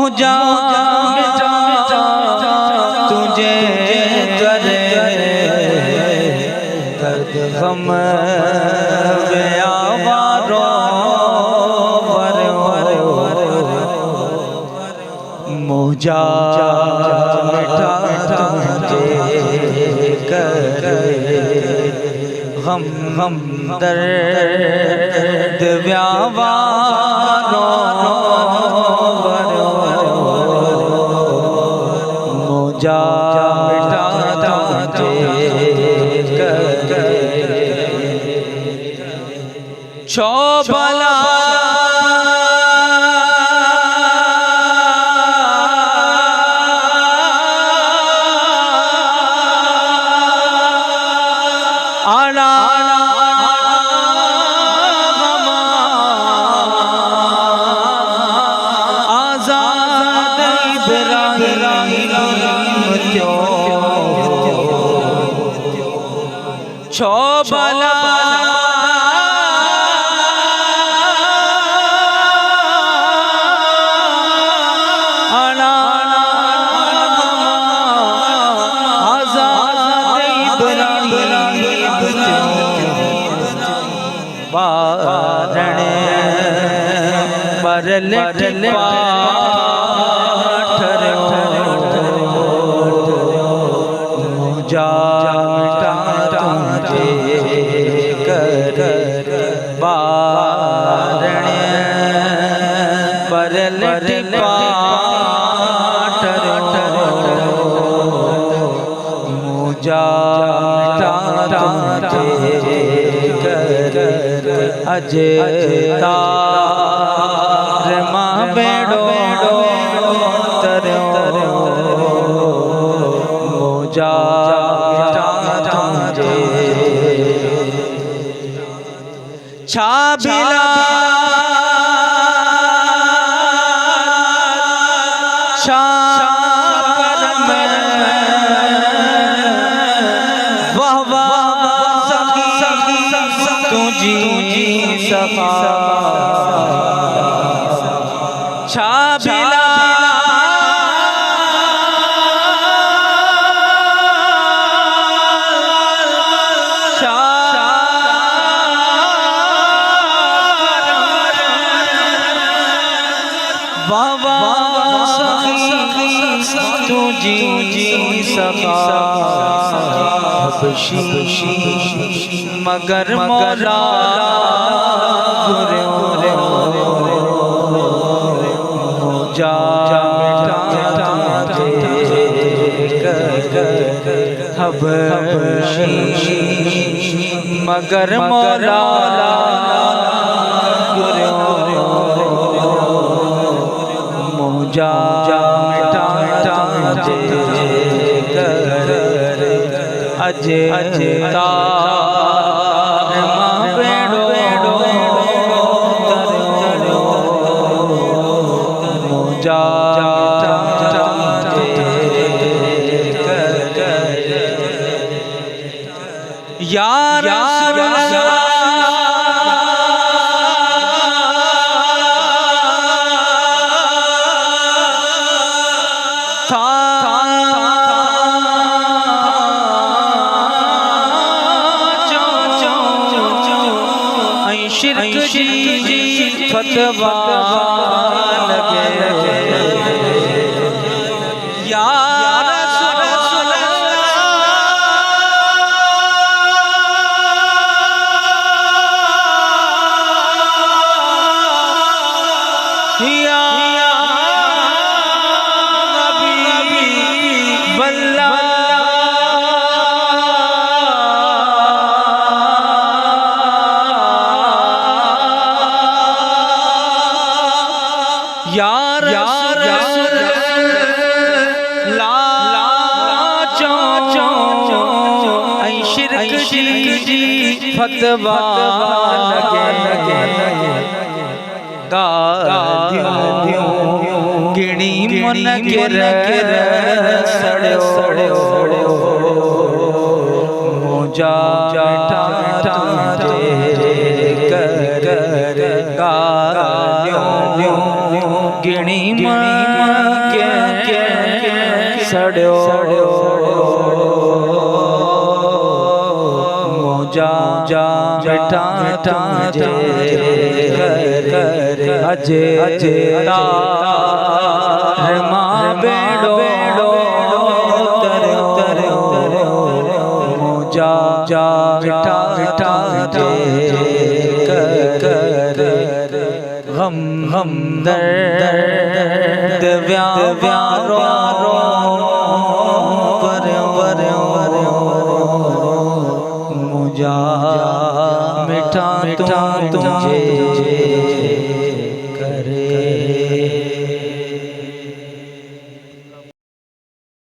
मुझा तुझे करे दर्द गम व्यावारो मुझा मिठा तुझे करे गम गम दर्द व्यावारो मुझा मिठा तुझे करे चौबला चौबला मुझा अजे तार मां बेड़ो तरो मुझा छाबिला छाबिला तुझी सखा मगर मोरा मुझा मगर मोरा मुझा अजे तार मां बेड़ो मुझा यार शिरक जी फतवा लगे या रसूल अल्लाह या हबीब अल्लाह यार ला शिरक जी फतवा लगे गालियों गिणी मन गिर सड़ो मुझा कर गालियों गिणी के सड़ो मोजा बेटा जे अजे मां बेड़ो मोजा बेटा जे गम दर्द व्यारो